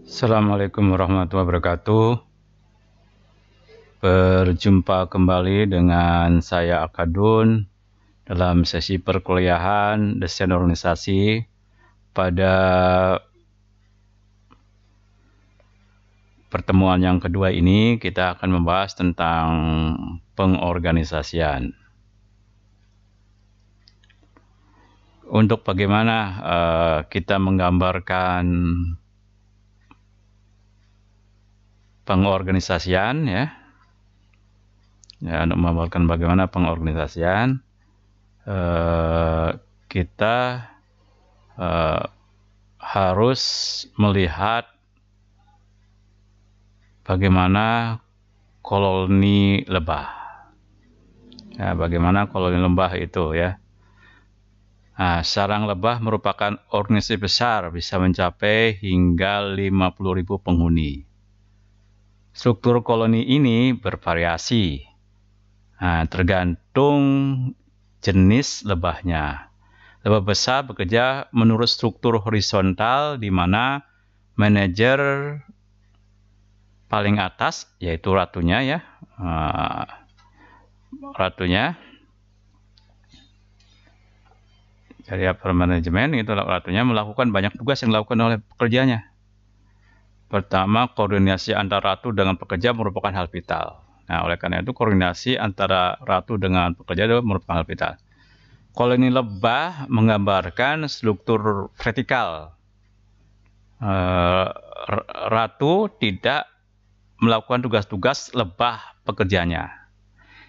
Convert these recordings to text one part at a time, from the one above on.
Assalamualaikum warahmatullahi wabarakatuh. Berjumpa kembali dengan saya Akadun dalam sesi perkuliahan desain organisasi. Pada pertemuan yang kedua ini kita akan membahas tentang pengorganisasian. Untuk bagaimana kita menggambarkan pengorganisasian untuk menggambarkan bagaimana pengorganisasian, kita harus melihat bagaimana koloni lebah. Bagaimana koloni lebah itu ya. Sarang lebah merupakan organisasi besar, bisa mencapai hingga 50.000 penghuni. Struktur koloni ini bervariasi, tergantung jenis lebahnya. Lebah besar bekerja menurut struktur horizontal, di mana manajer paling atas yaitu ratunya dari upper manajemen itu ratunya melakukan banyak tugas yang dilakukan oleh pekerjanya. Pertama, koordinasi antara ratu dengan pekerja merupakan hal vital. Oleh karena itu koordinasi antara ratu dengan pekerja itu merupakan hal vital. Koloni lebah menggambarkan struktur vertikal. Ratu tidak melakukan tugas-tugas lebah pekerjanya.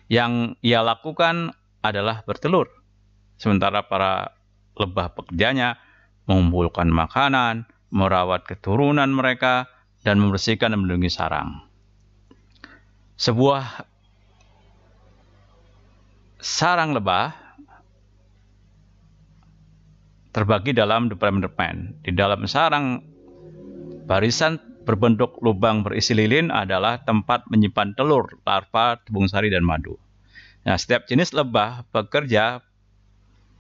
Yang ia lakukan adalah bertelur. Sementara para lebah pekerjanya mengumpulkan makanan, merawat keturunan mereka, dan membersihkan dan melindungi sarang. Sebuah sarang lebah terbagi dalam departemen. Di dalam sarang, barisan berbentuk lubang berisi lilin adalah tempat menyimpan telur, larva, tepung sari, dan madu. Setiap jenis lebah pekerja,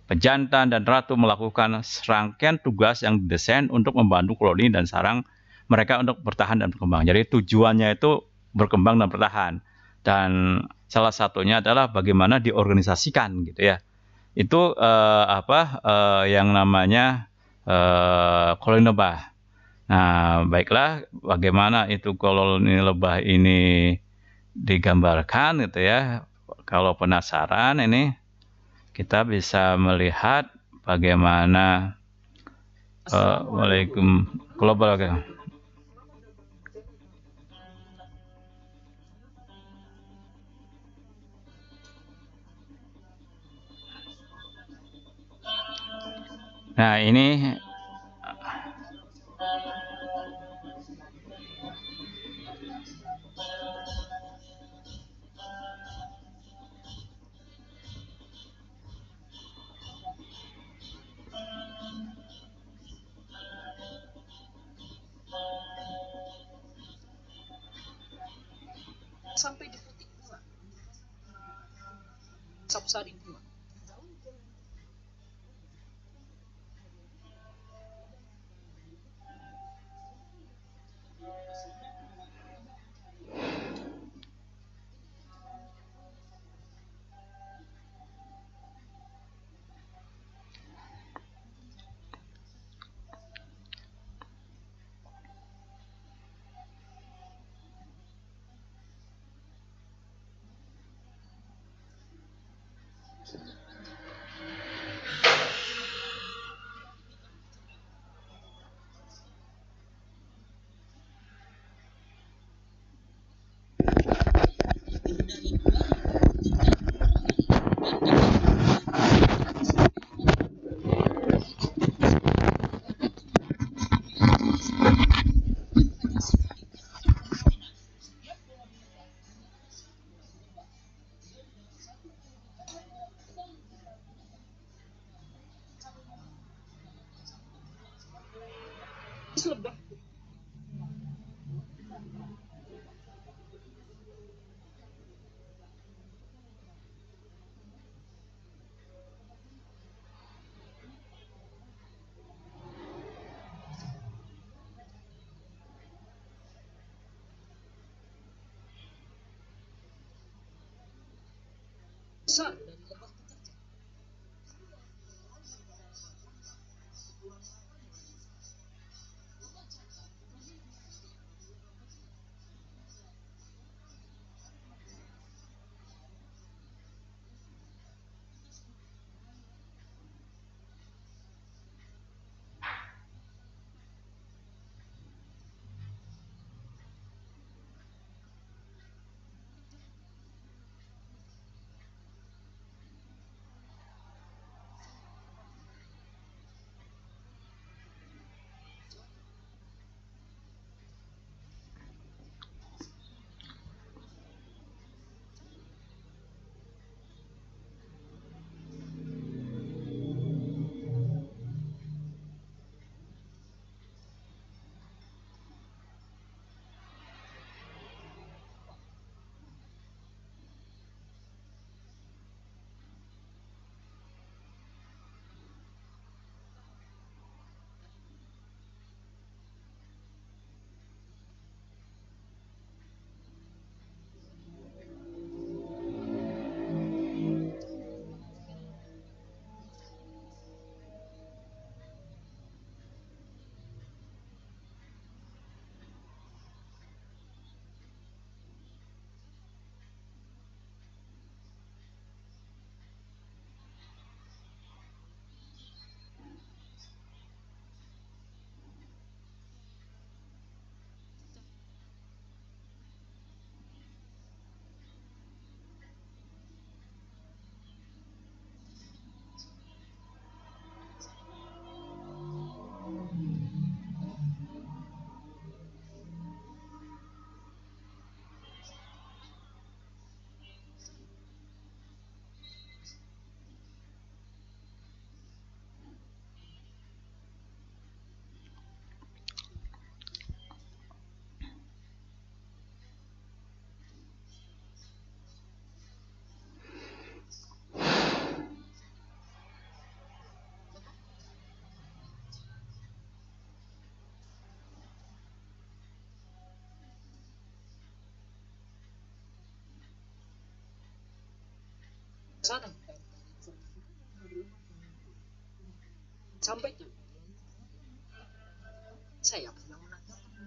pejantan, dan ratu melakukan serangkaian tugas yang didesain untuk membantu koloni dan sarang mereka untuk bertahan dan berkembang. Jadi tujuannya itu berkembang dan bertahan. Dan salah satunya adalah bagaimana diorganisasikan gitu ya. Itu yang namanya koloni lebah. Baiklah, bagaimana itu koloni lebah ini digambarkan gitu ya. Kalau penasaran ini kita bisa melihat bagaimana Waalaikumsalam global. Nah, ini sampai detik pula. Sapsari pula. Lebah. besar dari lebah pekerja. Sana sampai jam saya pernah menanyakan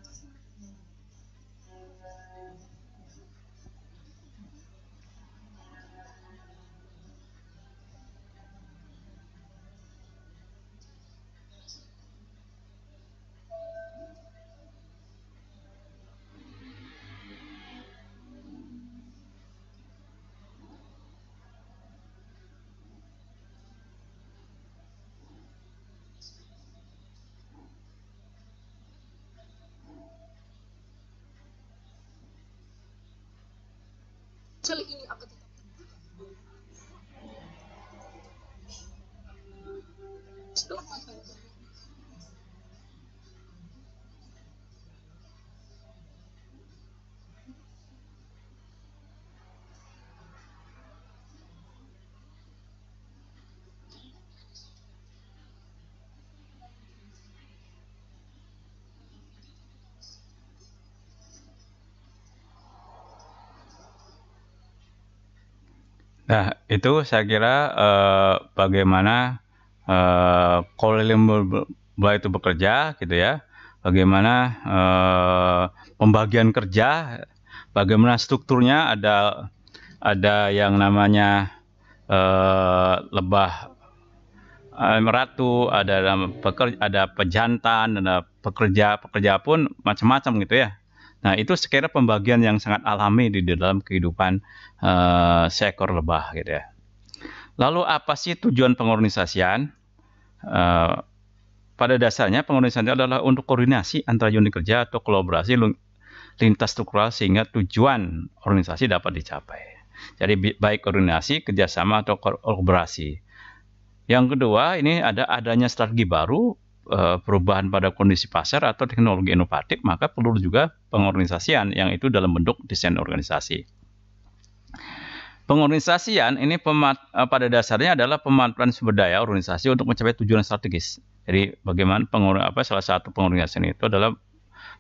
sel ini akan tetap terbuka setelah Nah, itu saya kira bagaimana Colin itu bekerja, gitu ya. Bagaimana pembagian kerja, bagaimana strukturnya, ada yang namanya lebah meratu, ada pejantan, ada pekerja pun macam-macam gitu ya. Nah, itu sekira pembagian yang sangat alami di dalam kehidupan seekor lebah gitu ya. Lalu apa sih tujuan pengorganisasian? Pada dasarnya pengorganisasian adalah untuk koordinasi antara unit kerja atau kolaborasi lintas struktural sehingga tujuan organisasi dapat dicapai. Jadi baik koordinasi, kerjasama atau kolaborasi. Yang kedua, ini adanya strategi baru, perubahan pada kondisi pasar atau teknologi inovatif, maka perlu juga pengorganisasian yang itu dalam bentuk desain organisasi. Pengorganisasian ini pada dasarnya adalah pemanfaatan sumber daya organisasi untuk mencapai tujuan strategis. Jadi bagaimana salah satu pengorganisasian itu adalah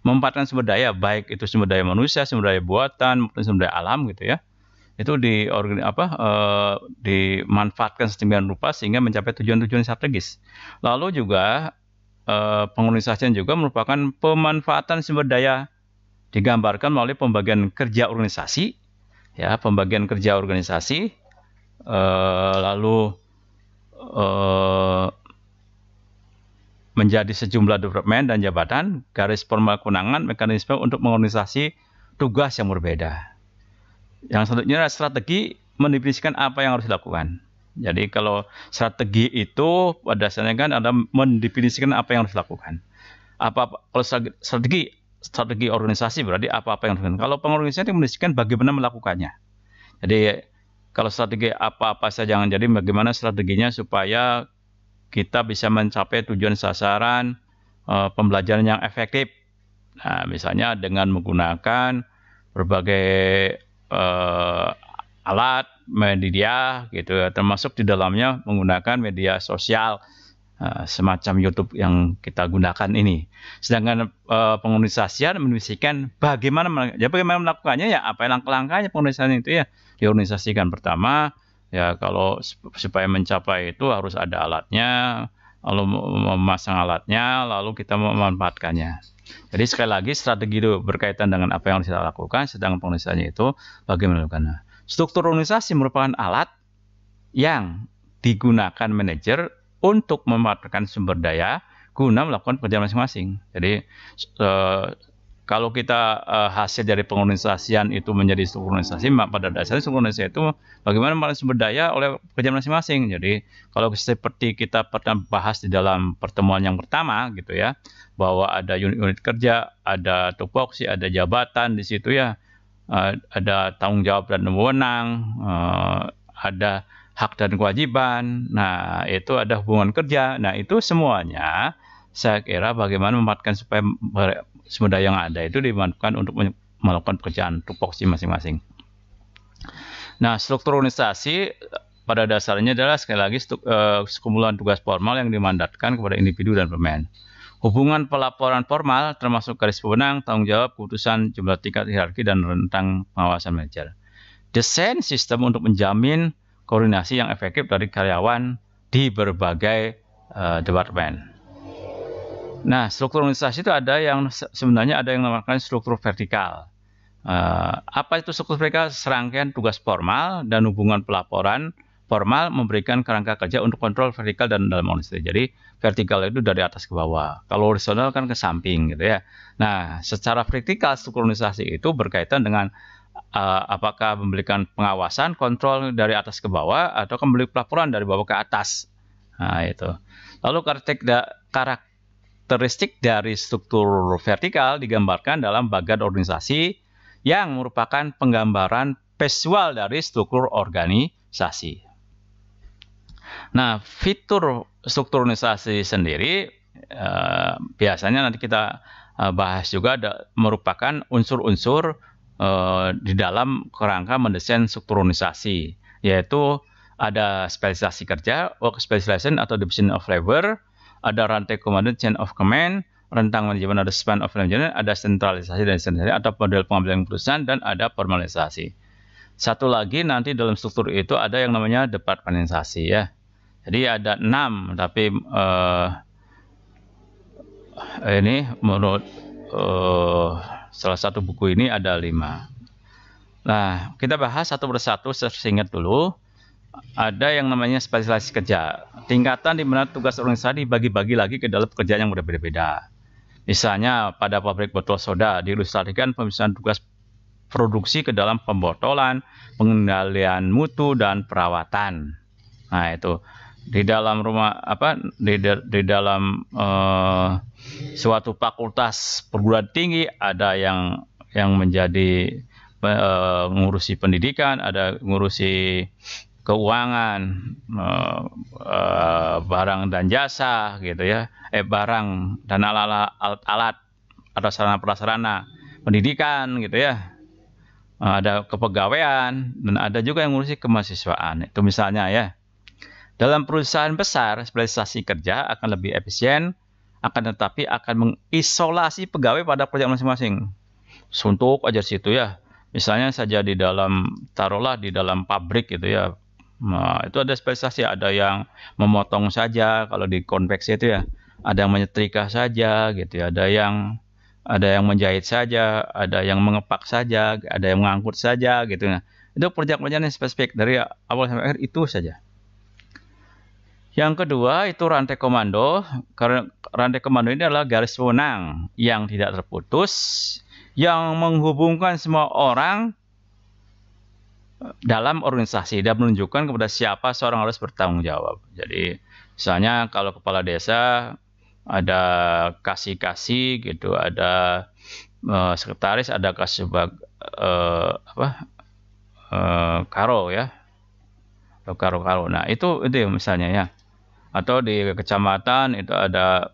memanfaatkan sumber daya, baik itu sumber daya manusia, sumber daya buatan, maupun sumber daya alam gitu ya, itu dimanfaatkan sedemikian rupa sehingga mencapai tujuan-tujuan strategis. Lalu juga pengorganisasian juga merupakan pemanfaatan sumber daya, digambarkan melalui pembagian kerja organisasi, ya, pembagian kerja organisasi, lalu menjadi sejumlah departemen dan jabatan, garis formal kewenangan, mekanisme untuk mengorganisasi tugas yang berbeda. Yang selanjutnya adalah strategi, mendefinisikan apa yang harus dilakukan. Jadi kalau strategi itu pada dasarnya kan ada mendefinisikan apa yang harus dilakukan. Kalau strategi organisasi berarti apa-apa yang harus dilakukan. Kalau pengorganisasian mendefinisikan bagaimana melakukannya. Jadi kalau strategi apa-apa saja jangan, jadi bagaimana strateginya supaya kita bisa mencapai tujuan sasaran pembelajaran yang efektif. Nah, misalnya dengan menggunakan berbagai alat media gitu ya, termasuk di dalamnya menggunakan media sosial semacam YouTube yang kita gunakan ini. Sedangkan pengorganisasian mendefinisikan bagaimana melakukannya, ya apa langkah-langkahnya pengorganisasian itu ya diorganisasikan. Pertama ya, kalau supaya mencapai itu harus ada alatnya, lalu memasang alatnya, lalu kita memanfaatkannya. Jadi sekali lagi strategi itu berkaitan dengan apa yang harus kita lakukan, sedangkan pengorganisasiannya itu bagaimana melakukannya. Struktur organisasi merupakan alat yang digunakan manajer untuk memanfaatkan sumber daya guna melakukan pekerjaan masing-masing. Jadi kalau kita hasil dari pengorganisasian itu menjadi struktur organisasi, pada dasarnya struktur organisasi itu bagaimana menggunakan sumber daya oleh pekerjaan masing-masing. Jadi kalau seperti kita pernah bahas di dalam pertemuan yang pertama gitu ya, bahwa ada unit-unit kerja, ada tupoksi, ada jabatan di situ ya, ada tanggung jawab dan wewenang, ada hak dan kewajiban. Nah, itu ada hubungan kerja. Nah, itu semuanya saya kira bagaimana memanfaatkan supaya sumber daya yang ada itu dimanfaatkan untuk melakukan pekerjaan tupoksi masing-masing. Nah, struktur organisasi pada dasarnya adalah sekali lagi sekumpulan tugas formal yang dimandatkan kepada individu dan pemain. Hubungan pelaporan formal termasuk garis wewenang, tanggung jawab, keputusan, jumlah tingkat hierarki, dan rentang pengawasan manajer. Desain sistem untuk menjamin koordinasi yang efektif dari karyawan di berbagai departemen. Nah, struktur organisasi itu ada yang sebenarnya ada yang dinamakan struktur vertikal. Apa itu struktur vertikal? Serangkaian tugas formal dan hubungan pelaporan formal memberikan kerangka kerja untuk kontrol vertikal dan dalam organisasi. Jadi vertikal itu dari atas ke bawah. Kalau horizontal kan ke samping gitu ya. Nah, secara vertikal struktur organisasi itu berkaitan dengan apakah memberikan pengawasan, kontrol dari atas ke bawah, atau memberi pelaporan dari bawah ke atas. Nah, itu. Lalu karakteristik dari struktur vertikal digambarkan dalam bagan organisasi yang merupakan penggambaran visual dari struktur organisasi. Nah, fitur struktur organisasi sendiri biasanya nanti kita bahas juga merupakan unsur-unsur di dalam kerangka mendesain struktur organisasi, yaitu ada spesialisasi kerja, work specialization atau division of labor, ada rantai komando chain of command, rentang manajemen ada span of management, ada sentralisasi dan desentralisasi, atau model pengambilan keputusan, dan ada formalisasi. Satu lagi nanti dalam struktur itu ada yang namanya departementalisasi ya. Jadi ada 6, tapi ini menurut salah satu buku ini ada 5. Nah, kita bahas satu persatu seingat dulu. Ada yang namanya spesialisasi kerja. Tingkatan di mana tugas organisasi dibagi-bagi lagi ke dalam pekerjaan yang berbeda-beda. Misalnya pada pabrik botol soda diilustrasikan pemisahan tugas produksi ke dalam pembotolan, pengendalian mutu, dan perawatan. Nah, itu di dalam di dalam suatu fakultas perguruan tinggi ada yang menjadi ngurusi pendidikan, ada ngurusi keuangan, barang dan jasa gitu ya, barang dan alat atau sarana prasarana pendidikan gitu ya, ada kepegawaian, dan ada juga yang ngurusi kemahasiswaan. Itu misalnya ya. Dalam perusahaan besar, spesialisasi kerja akan lebih efisien, akan tetapi akan mengisolasi pegawai pada pekerjaan masing-masing. Suntuk aja situ ya. Misalnya saja di dalam, taruhlah di dalam pabrik gitu ya. Nah, itu ada spesialisasi, ada yang memotong saja kalau di konveksi itu ya, ada yang menyetrika saja gitu ya, ada yang menjahit saja, ada yang mengepak saja, ada yang mengangkut saja gitu. Nah, itu pekerjaan-pekerjaan yang spesifik dari awal sampai akhir itu saja. Yang kedua itu rantai komando. Karena rantai komando ini adalah garis wewenang yang tidak terputus, yang menghubungkan semua orang dalam organisasi dan menunjukkan kepada siapa seorang harus bertanggung jawab. Jadi misalnya kalau kepala desa ada kasih-kasih gitu, ada sekretaris, ada kasubag karo ya, atau karo-karo. Nah itu misalnya ya. Atau di kecamatan itu ada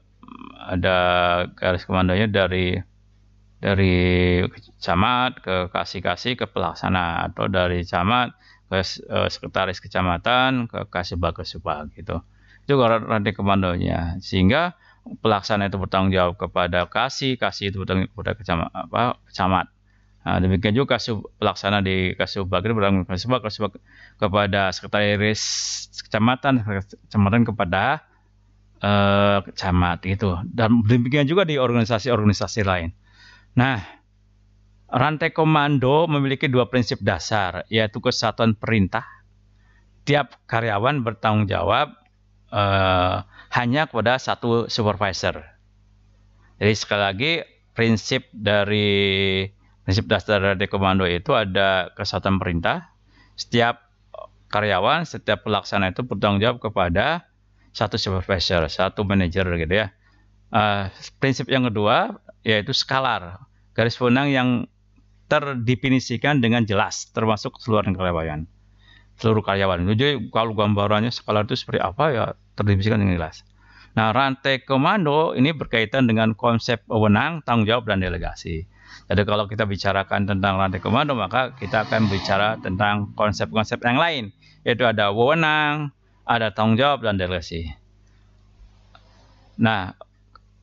garis komandonya dari camat ke kasih-kasih ke pelaksana, atau dari camat ke sekretaris kecamatan ke kasubag gitu. Itu rantai komandonya, sehingga pelaksana itu bertanggung jawab kepada kasih itu bertanggung jawab kepada camat. Nah, demikian juga pelaksana di kasubag itu bertanggung jawab kepada sekretaris kecamatan kepada camat itu. Dan demikian juga di organisasi-organisasi lain. Nah, rantai komando memiliki dua prinsip dasar, yaitu kesatuan perintah. Tiap karyawan bertanggung jawab hanya kepada satu supervisor. Jadi sekali lagi, prinsip dasar rantai komando itu ada kesatuan perintah. Setiap karyawan, setiap pelaksana itu bertanggung jawab kepada satu supervisor, satu manajer gitu ya. Prinsip yang kedua yaitu skalar, garis wewenang yang terdefinisikan dengan jelas, termasuk seluruh karyawan. Jadi kalau gambarannya skalar itu seperti apa ya terdefinisikan dengan jelas. Nah, rantai komando ini berkaitan dengan konsep wewenang, tanggung jawab, dan delegasi. Jadi kalau kita bicarakan tentang rantai komando, maka kita akan bicara tentang konsep-konsep yang lain, yaitu ada wewenang, ada tanggung jawab, dan delegasi. Nah,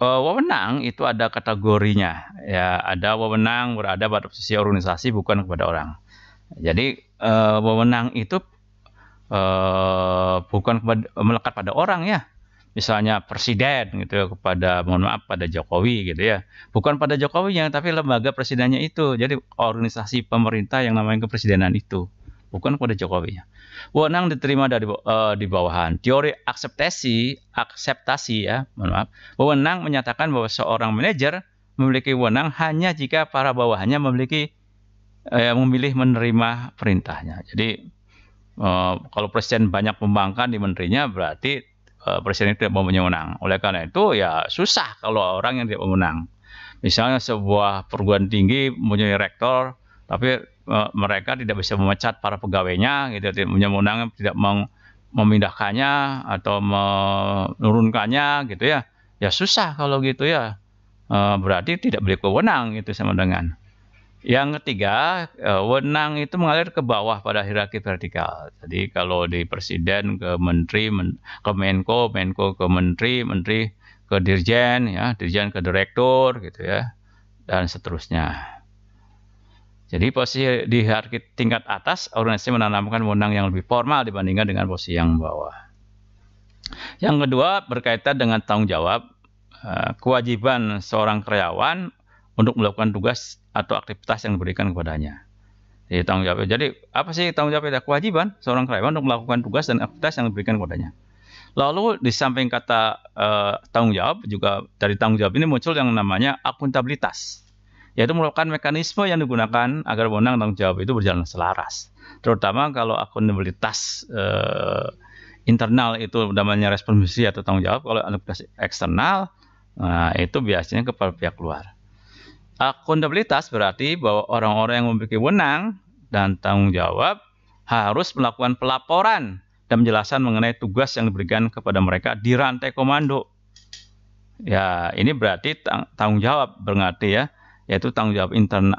wewenang itu ada kategorinya, ya. Ada wewenang berada pada posisi organisasi, bukan kepada orang. Jadi wewenang itu bukan melekat pada orang ya. Misalnya presiden gitu ya, pada Jokowi gitu ya. Bukan pada Jokowinya, tapi lembaga presidennya itu. Jadi organisasi pemerintah yang namanya kepresidenan itu, bukan pada Jokowinya. Wewenang diterima di bawahan. Teori akseptasi ya, wewenang menyatakan bahwa seorang manajer memiliki wewenang hanya jika para bawahannya memilih menerima perintahnya. Jadi kalau presiden banyak membangkang di menterinya, berarti presiden tidak mempunyai wewenang. Oleh karena itu ya susah kalau orang yang tidak mewenang. Misalnya sebuah perguruan tinggi mempunyai rektor, tapi mereka tidak bisa memecat para pegawainya, gitu, tidak punya wewenang, tidak memindahkannya atau menurunkannya, gitu ya. Ya susah kalau gitu ya. Berarti tidak memiliki wewenang itu sama dengan. Yang ketiga, wewenang itu mengalir ke bawah pada hierarki vertikal. Jadi kalau di presiden ke menteri, ke menko ke menteri ke dirjen, ya, dirjen ke direktur, gitu ya, dan seterusnya. Jadi posisi di hierarki tingkat atas, organisasi menanamkan wewenang yang lebih formal dibandingkan dengan posisi yang bawah. Yang kedua berkaitan dengan tanggung jawab, kewajiban seorang karyawan untuk melakukan tugas atau aktivitas yang diberikan kepadanya. Jadi tanggung jawab. Jadi apa sih tanggung jawab? Kewajiban seorang karyawan untuk melakukan tugas dan aktivitas yang diberikan kepadanya. Lalu di samping kata tanggung jawab, juga dari tanggung jawab ini muncul yang namanya akuntabilitas, yaitu merupakan mekanisme yang digunakan agar wewenang tanggung jawab itu berjalan selaras. Terutama kalau akuntabilitas internal itu namanya responsibility atau tanggung jawab. Kalau akuntabilitas eksternal, itu biasanya kepada pihak luar. Akuntabilitas berarti bahwa orang-orang yang memiliki wewenang dan tanggung jawab harus melakukan pelaporan dan penjelasan mengenai tugas yang diberikan kepada mereka di rantai komando. Ya, ini berarti tanggung jawab berarti ya, yaitu tanggung jawab internal,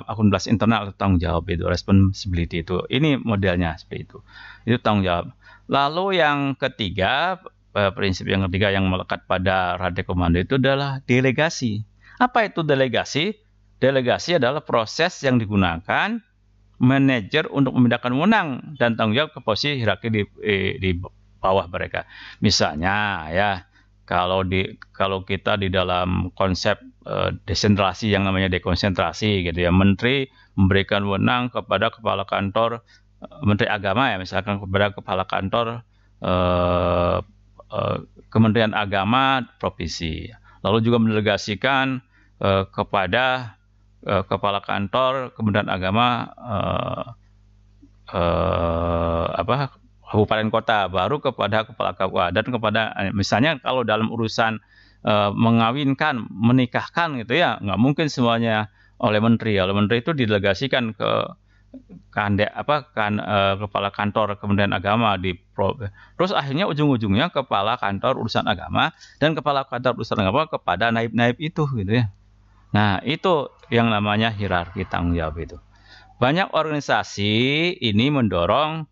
akuntabilitas internal atau tanggung jawab itu, responsibility itu. Ini modelnya seperti itu. Itu tanggung jawab. Lalu yang ketiga, prinsip yang ketiga yang melekat pada rantai komando itu adalah delegasi. Apa itu delegasi? delegasi adalah proses yang digunakan manajer untuk memindahkan wewenang dan tanggung jawab ke posisi hierarki di bawah mereka. Misalnya ya, kalau kita di dalam konsep desentralisasi yang namanya dekonsentrasi gitu ya, menteri memberikan wewenang kepada kepala kantor menteri agama ya, misalkan kepada kepala kantor Kementerian Agama provinsi. Lalu juga mendelegasikan kepada kepala kantor Kementerian Agama kabupaten kota, baru kepada kepala kabupaten dan kepada misalnya kalau dalam urusan mengawinkan, menikahkan gitu ya, nggak mungkin semuanya oleh menteri. Oleh menteri itu didelegasikan ke kepala kantor Kementerian Agama terus akhirnya ujung-ujungnya kepala kantor urusan agama dan kepala kantor urusan agama kepada naib-naib itu gitu ya. Nah, itu yang namanya hierarki tanggung jawab itu. Banyak organisasi ini mendorong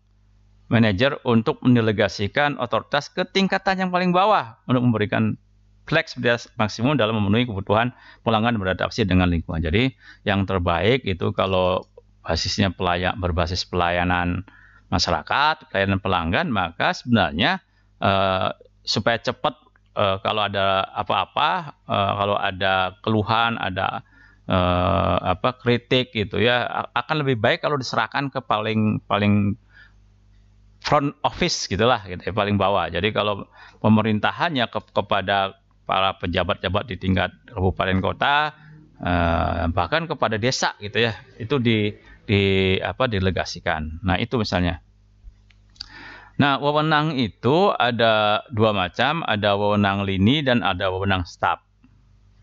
manajer untuk mendelegasikan otoritas ke tingkatan yang paling bawah untuk memberikan fleksibilitas maksimum dalam memenuhi kebutuhan pelanggan beradaptasi dengan lingkungan. Jadi yang terbaik itu kalau basisnya berbasis pelayanan masyarakat, pelayanan pelanggan, maka sebenarnya supaya cepat kalau ada apa-apa, kalau ada keluhan, ada kritik gitu ya, akan lebih baik kalau diserahkan ke paling front office gitulah gitu ya, paling bawah. Jadi kalau pemerintahannya kepada para pejabat-pejabat di tingkat kabupaten kota, bahkan kepada desa gitu ya, itu didelegasikan. Nah, itu misalnya. Nah, wewenang itu ada dua macam, ada wewenang lini dan ada wewenang staf.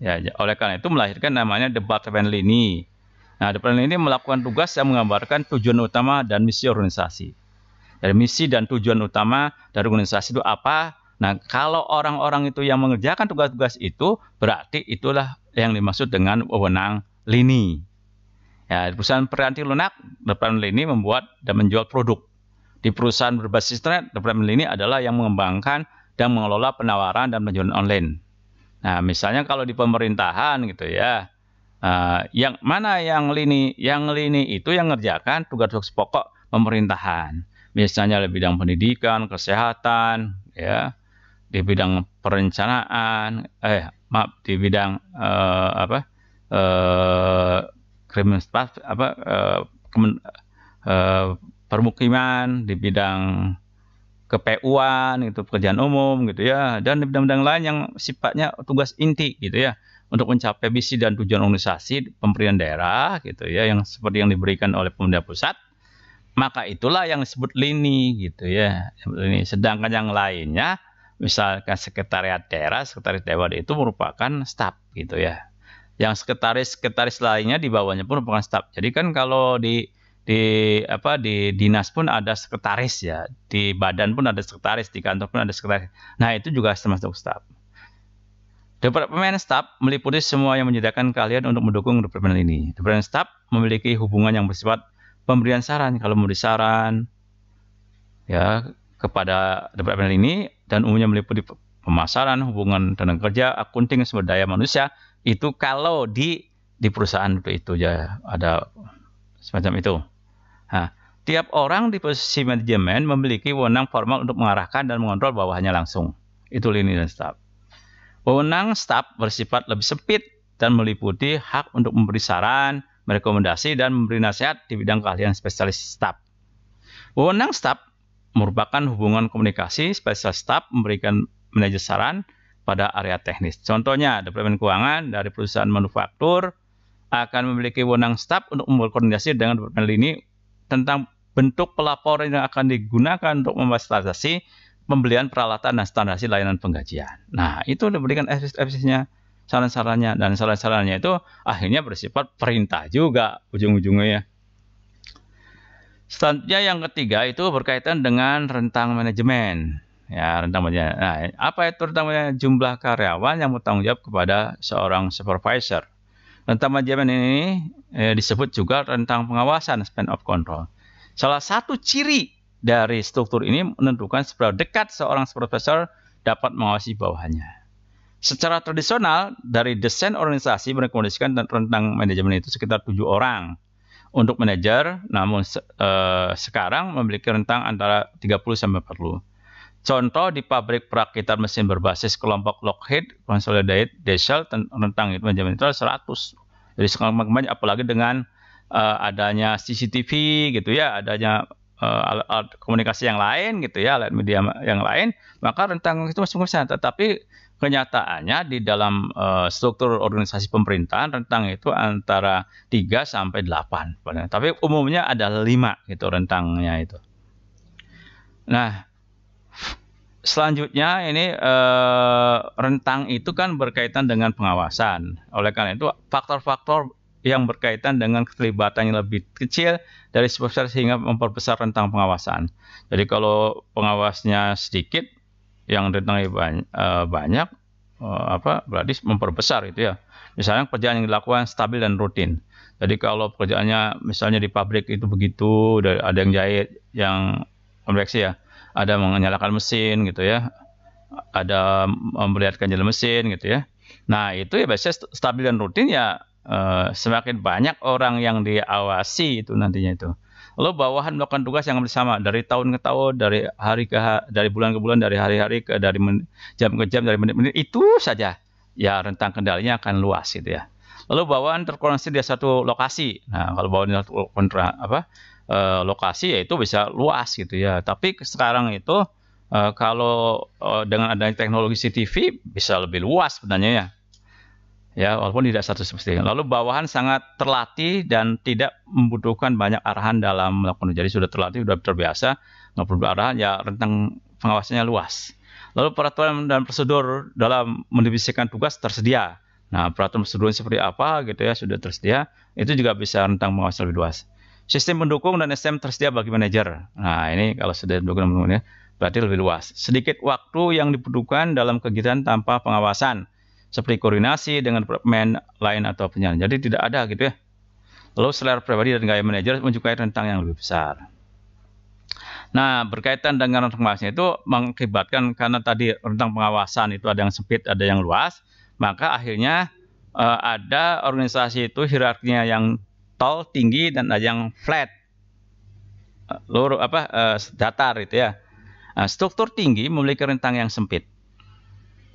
Ya, oleh karena itu melahirkan namanya Departemen Lini. Nah, Departemen Lini melakukan tugas yang menggambarkan tujuan utama dan misi organisasi. Dari misi dan tujuan utama dari organisasi itu apa? Nah, kalau orang-orang itu yang mengerjakan tugas-tugas itu, berarti itulah yang dimaksud dengan wewenang lini. Ya, di perusahaan perianti lunak, Departemen Lini membuat dan menjual produk. Di perusahaan berbasis internet, Departemen Lini adalah yang mengembangkan dan mengelola penawaran dan penjualan online. Nah, misalnya kalau di pemerintahan gitu ya, yang mana yang lini? Yang lini itu yang mengerjakan tugas-tugas pokok pemerintahan. Misalnya di bidang pendidikan, kesehatan, ya, di bidang perencanaan, di bidang permukiman, di bidang KPU-an, itu pekerjaan umum gitu ya, dan di bidang-bidang lain yang sifatnya tugas inti gitu ya, untuk mencapai visi dan tujuan organisasi pemerintahan daerah gitu ya, yang seperti yang diberikan oleh pemerintah pusat, maka itulah yang disebut lini gitu ya. Sedangkan yang lainnya, misalkan sekretariat daerah, sekretaris dewan itu merupakan staf gitu ya. Yang sekretaris lainnya di bawahnya pun merupakan staf. Jadi kan kalau di dinas pun ada sekretaris ya, di badan pun ada sekretaris, di kantor pun ada sekretaris. Nah, itu juga termasuk staf. Departemen staf meliputi semua yang menyediakan keahlian untuk mendukung departemen ini. Departemen staf memiliki hubungan yang bersifat pemberian saran, kalau memberi saran ya kepada departemen ini, dan umumnya meliputi pemasaran, hubungan tenaga kerja, akunting, sumber daya manusia. Itu kalau di perusahaan itu ya ada semacam itu. Nah, tiap orang di posisi manajemen memiliki wewenang formal untuk mengarahkan dan mengontrol bawahannya langsung. Itu lini dan staf. Wewenang staf bersifat lebih sempit dan meliputi hak untuk memberi saran, merekomendasi, dan memberi nasihat di bidang keahlian spesialis staf. Wewenang staf merupakan hubungan komunikasi spesialis staf memberikan manajer saran pada area teknis. Contohnya, Departemen Keuangan dari perusahaan manufaktur akan memiliki wewenang staf untuk berkoordinasi dengan Departemen Lini tentang bentuk pelaporan yang akan digunakan untuk memfasilitasi pembelian peralatan dan standarisasi layanan penggajian. Nah, itu diberikan efisiensinya, saran-sarannya, dan saran-sarannya itu akhirnya bersifat perintah juga ujung-ujungnya ya. Selanjutnya yang ketiga itu berkaitan dengan rentang manajemen. Ya, rentang manajemen. Nah, apa itu rentang manajemen? Jumlah karyawan yang bertanggung jawab kepada seorang supervisor. Rentang manajemen ini disebut juga rentang pengawasan, span of control. Salah satu ciri dari struktur ini menentukan seberapa dekat seorang supervisor dapat mengawasi bawahannya. Secara tradisional, dari desain organisasi merekomendasikan rentang manajemen itu sekitar 7 orang untuk manajer, namun sekarang memiliki rentang antara 30 sampai 40. Contoh di pabrik perakitan mesin berbasis kelompok Lockheed, Consolidated, Diesel, rentang itu manajemen itu 100. Jadi sangat banyak, apalagi dengan adanya CCTV gitu ya, adanya alat komunikasi yang lain gitu ya, alat media yang lain, maka rentang itu masih besar. Tetapi kenyataannya di dalam struktur organisasi pemerintahan rentang itu antara 3 sampai 8. Tapi umumnya ada 5 gitu rentangnya itu. Nah, selanjutnya ini rentang itu kan berkaitan dengan pengawasan. Oleh karena itu faktor-faktor yang berkaitan dengan keterlibatan yang lebih kecil dari sebuah besar sehingga memperbesar rentang pengawasan. Jadi kalau pengawasnya sedikit, yang rentangnya banyak, berarti memperbesar itu ya. Misalnya pekerjaan yang dilakukan stabil dan rutin. Jadi kalau pekerjaannya misalnya di pabrik itu begitu, ada yang jahit, yang konveksi ya, ada menyalakan mesin gitu ya, ada memperlihatkan jalan mesin gitu ya. Nah itu ya biasanya stabil dan rutin ya. Semakin banyak orang yang diawasi itu nantinya itu. Lalu bawahan melakukan tugas yang bersama dari tahun ke tahun, dari hari ke dari bulan ke bulan, dari hari-hari ke dari jam ke jam, dari menit-menit, itu saja. Ya rentang kendalinya akan luas gitu ya. Lalu bawahan terkonsentrasi di satu lokasi. Nah kalau bawahan lokasi ya itu bisa luas gitu ya. Tapi sekarang itu kalau dengan adanya teknologi CCTV bisa lebih luas sebenarnya ya. Ya, walaupun tidak satu seperti itu. Lalu bawahan sangat terlatih dan tidak membutuhkan banyak arahan dalam melakukan. Jadi sudah terlatih, sudah terbiasa, nggak perlu arahan, ya rentang pengawasannya luas. Lalu peraturan dan prosedur dalam mendivisikan tugas tersedia. Nah, peraturan prosedur seperti apa gitu ya sudah tersedia. Itu juga bisa rentang pengawasan lebih luas. Sistem pendukung dan SDM tersedia bagi manajer. Nah, ini kalau sudah mendukung ya, berarti lebih luas. Sedikit waktu yang dibutuhkan dalam kegiatan tanpa pengawasan, seperti koordinasi dengan departemen lain atau penyalaan. Jadi tidak ada gitu ya. Lalu selera pribadi dan gaya manajer menunjukkan rentang yang lebih besar. Nah, berkaitan dengan rentang pengawasan itu mengakibatkan karena tadi rentang pengawasan itu ada yang sempit, ada yang luas, maka akhirnya ada organisasi itu hierarkinya yang tall, tinggi, dan ada yang flat, datar itu ya. Nah, struktur tinggi memiliki rentang yang sempit.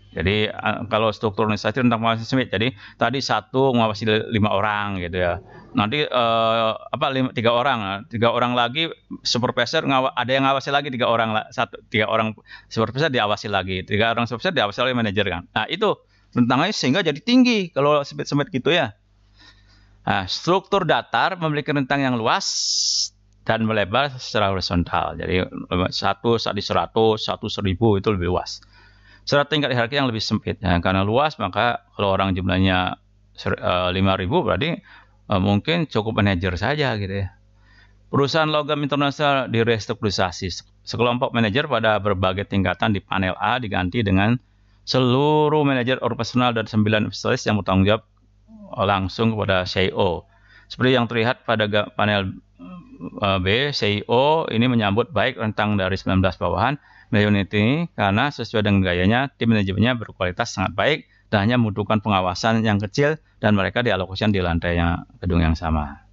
Jadi kalau struktur organisasi rentang pengawasan sempit, jadi tadi satu mengawasi 5 orang gitu ya. Nanti 3 orang, 3 orang lagi supervisor ada yang ngawasi lagi 3 orang, 3 orang supervisor diawasi lagi, 3 orang supervisor diawasi oleh manajer kan. Nah itu rentangnya sehingga jadi tinggi kalau sempit-sempit gitu ya. Nah, struktur datar memiliki rentang yang luas dan melebar secara horizontal. Jadi 100, 100, 1000 itu lebih luas. Secara tingkat hierarki yang lebih sempit. Ya, karena luas maka kalau orang jumlahnya 5.000 berarti mungkin cukup manajer saja gitu ya. Perusahaan logam internasional direstrukturisasi. Sekelompok manajer pada berbagai tingkatan di panel A diganti dengan seluruh manajer operasional dan 9 spesialis yang bertanggung jawab langsung kepada CEO. Seperti yang terlihat pada panel B, CEO ini menyambut baik rentang dari 19 bawahan manajemen ini karena sesuai dengan gayanya, tim manajemennya berkualitas sangat baik dan hanya membutuhkan pengawasan yang kecil dan mereka dialokasikan di lantai gedung yang sama.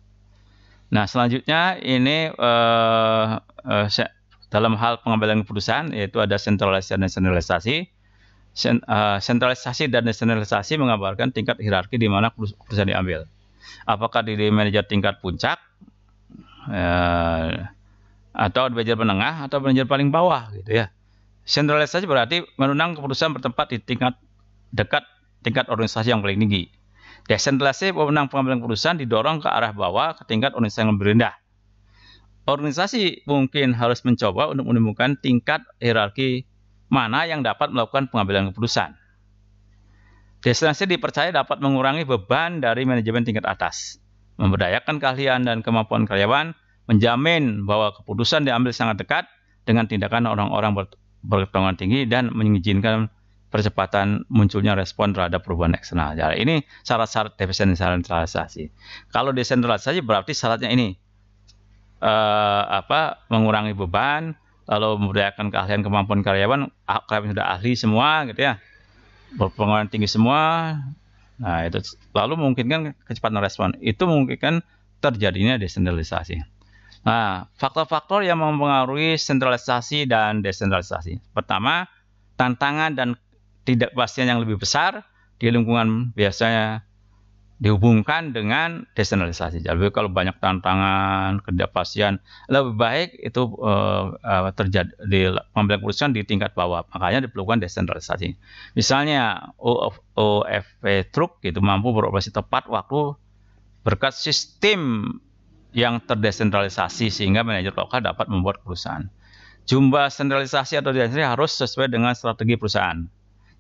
Nah, selanjutnya ini dalam hal pengambilan keputusan yaitu ada sentralisasi dan desentralisasi. Sentralisasi dan desentralisasi menggambarkan tingkat hierarki di mana keputusan diambil. Apakah di manajer tingkat puncak, atau manajer menengah, atau manajer paling bawah gitu ya. Sentralisasi berarti menunang keputusan bertempat di tingkat dekat tingkat organisasi yang paling tinggi. Desentralisasi pemenang pengambilan keputusan didorong ke arah bawah ke tingkat organisasi yang lebih rendah. Organisasi mungkin harus mencoba untuk menemukan tingkat hierarki mana yang dapat melakukan pengambilan keputusan. Desentralisasi dipercaya dapat mengurangi beban dari manajemen tingkat atas, memberdayakan keahlian dan kemampuan karyawan, menjamin bahwa keputusan diambil sangat dekat dengan tindakan orang-orang berpengetahuan tinggi dan mengizinkan percepatan munculnya respon terhadap perubahan eksternal. Jadi ini syarat-syarat desentralisasi. Kalau desentralisasi berarti syaratnya ini mengurangi beban, lalu memberdayakan keahlian kemampuan karyawan sudah ahli semua gitu ya. berpengaruh tinggi semua. Nah, itu lalu memungkinkan kecepatan respon. Itu memungkinkan terjadinya desentralisasi. Nah, faktor-faktor yang mempengaruhi sentralisasi dan desentralisasi. Pertama, tantangan dan tidak kepastian yang lebih besar di lingkungan biasanya dihubungkan dengan desentralisasi. Jadi kalau banyak tantangan, ketidakpastian, lebih baik itu terjadi di pengambilan keputusan di tingkat bawah. Makanya diperlukan desentralisasi. Misalnya OFP truk itu mampu beroperasi tepat waktu berkat sistem yang terdesentralisasi sehingga manajer lokal dapat membuat keputusan. Jumlah sentralisasi atau desentralisasi harus sesuai dengan strategi perusahaan.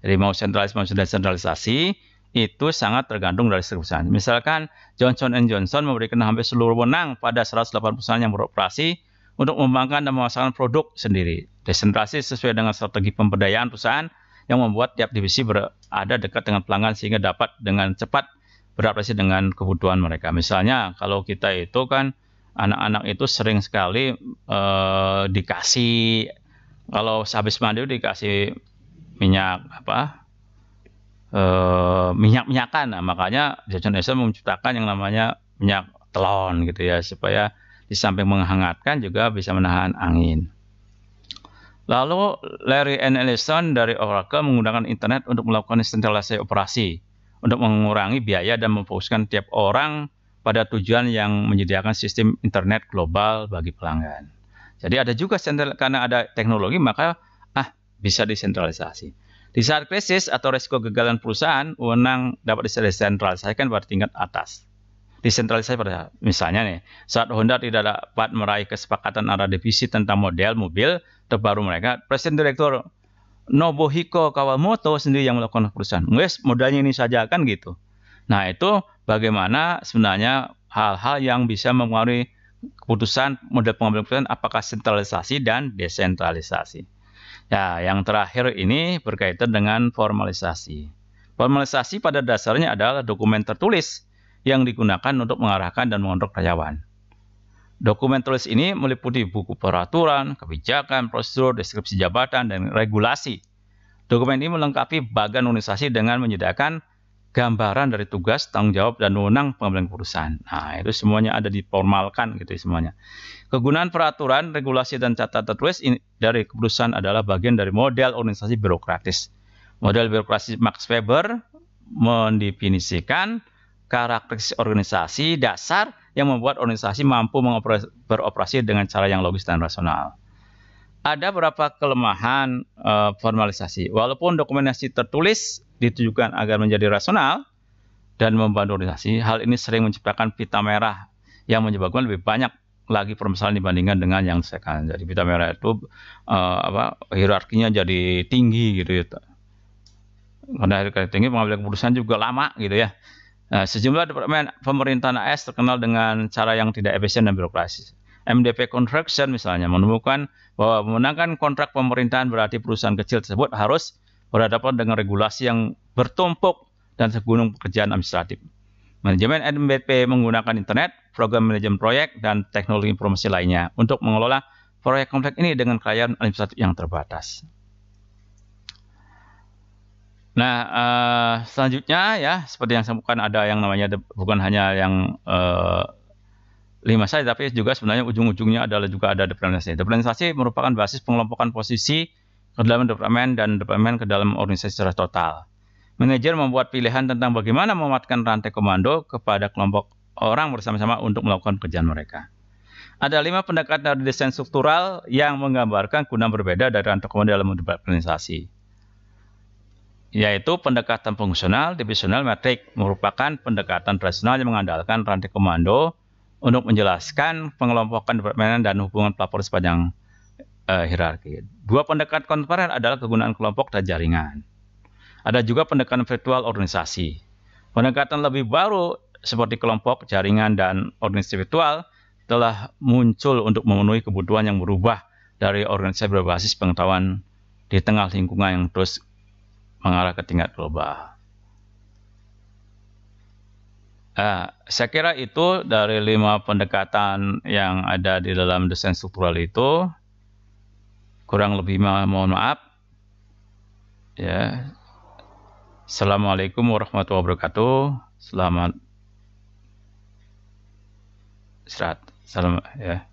Jadi mau sentralis mau desentralisasi itu sangat tergantung dari perusahaan. Misalkan Johnson & Johnson memberikan hampir seluruh wewenang pada 108 perusahaan yang beroperasi untuk mengembangkan dan memasarkan produk sendiri. Desentralisasi sesuai dengan strategi pemberdayaan perusahaan yang membuat tiap divisi berada dekat dengan pelanggan sehingga dapat dengan cepat beradaptasi dengan kebutuhan mereka. Misalnya kalau kita itu kan anak-anak itu sering sekali dikasih kalau habis mandi dikasih minyak minyak-minyakan. Nah, makanya Johnson & Johnson menciptakan yang namanya minyak telon gitu ya, supaya di samping menghangatkan juga bisa menahan angin. Lalu Larry and Ellison dari Oracle menggunakan internet untuk melakukan sentralisasi operasi untuk mengurangi biaya dan memfokuskan tiap orang pada tujuan yang menyediakan sistem internet global bagi pelanggan. Jadi ada juga karena ada teknologi maka bisa desentralisasi. Di saat krisis atau risiko kegagalan perusahaan, wewenang dapat disentralisasikan pada tingkat atas. Desentralisasi pada misalnya nih, saat Honda tidak dapat meraih kesepakatan antara divisi tentang model mobil terbaru mereka, Presiden Direktur Nobuhiko Kawamoto sendiri yang melakukan perusahaan. Wes, modalnya ini saja kan gitu. Nah, itu bagaimana sebenarnya hal-hal yang bisa mempengaruhi keputusan model pengambilan keputusan apakah sentralisasi dan desentralisasi. Ya, yang terakhir ini berkaitan dengan formalisasi. Formalisasi pada dasarnya adalah dokumen tertulis yang digunakan untuk mengarahkan dan mengontrol karyawan. Dokumen tertulis ini meliputi buku peraturan, kebijakan, prosedur, deskripsi jabatan, dan regulasi. Dokumen ini melengkapi bagian organisasi dengan menyediakan gambaran dari tugas, tanggung jawab, dan wewenang pengambilan keputusan. Nah, itu semuanya ada diformalkan gitu semuanya. Kegunaan peraturan, regulasi, dan catatan tertulis dari keputusan adalah bagian dari model organisasi birokratis. Model birokrasi Max Weber mendefinisikan karakteristik organisasi dasar yang membuat organisasi mampu beroperasi dengan cara yang logis dan rasional. Ada beberapa kelemahan formalisasi. Walaupun dokumentasi tertulis ditujukan agar menjadi rasional dan membantu organisasi, hal ini sering menciptakan pita merah yang menyebabkan lebih banyak lagi permasalahan dibandingkan dengan yang sekarang. Jadi pita merah itu hierarkinya jadi tinggi gitu ya. Karena hierarki tinggi pengambilan keputusan juga lama gitu ya. Nah, sejumlah departemen pemerintahan AS terkenal dengan cara yang tidak efisien dan birokratis. MDP Construction misalnya menemukan bahwa memenangkan kontrak pemerintahan berarti perusahaan kecil tersebut harus berhadapan dengan regulasi yang bertumpuk dan segunung pekerjaan administratif. Manajemen MDP menggunakan internet, program manajemen proyek, dan teknologi informasi lainnya untuk mengelola proyek kompleks ini dengan kekayaan administratif yang terbatas. Nah, selanjutnya ya seperti yang saya sebutkan ada yang namanya bukan hanya yang 5 saja, tapi juga sebenarnya ujung-ujungnya adalah juga ada departementasi. Departementasi merupakan basis pengelompokan posisi ke dalam departemen dan departemen ke dalam organisasi secara total. Manajer membuat pilihan tentang bagaimana memuatkan rantai komando kepada kelompok orang bersama-sama untuk melakukan pekerjaan mereka. Ada 5 pendekatan dari desain struktural yang menggambarkan guna berbeda dari rantai komando dalam departementasi. Yaitu pendekatan fungsional, divisional, metrik merupakan pendekatan tradisional yang mengandalkan rantai komando untuk menjelaskan pengelompokan departemen dan hubungan pelapor sepanjang hierarki. 2 pendekatan kontemporer adalah kegunaan kelompok dan jaringan. Ada juga pendekatan virtual organisasi. Pendekatan lebih baru seperti kelompok, jaringan, dan organisasi virtual telah muncul untuk memenuhi kebutuhan yang berubah dari organisasi berbasis pengetahuan di tengah lingkungan yang terus mengarah ke tingkat global. Saya kira itu dari 5 pendekatan yang ada di dalam desain struktural itu. Kurang lebih mohon maaf. Ya. Assalamualaikum warahmatullahi wabarakatuh. Selamat istirahat. Salam ya.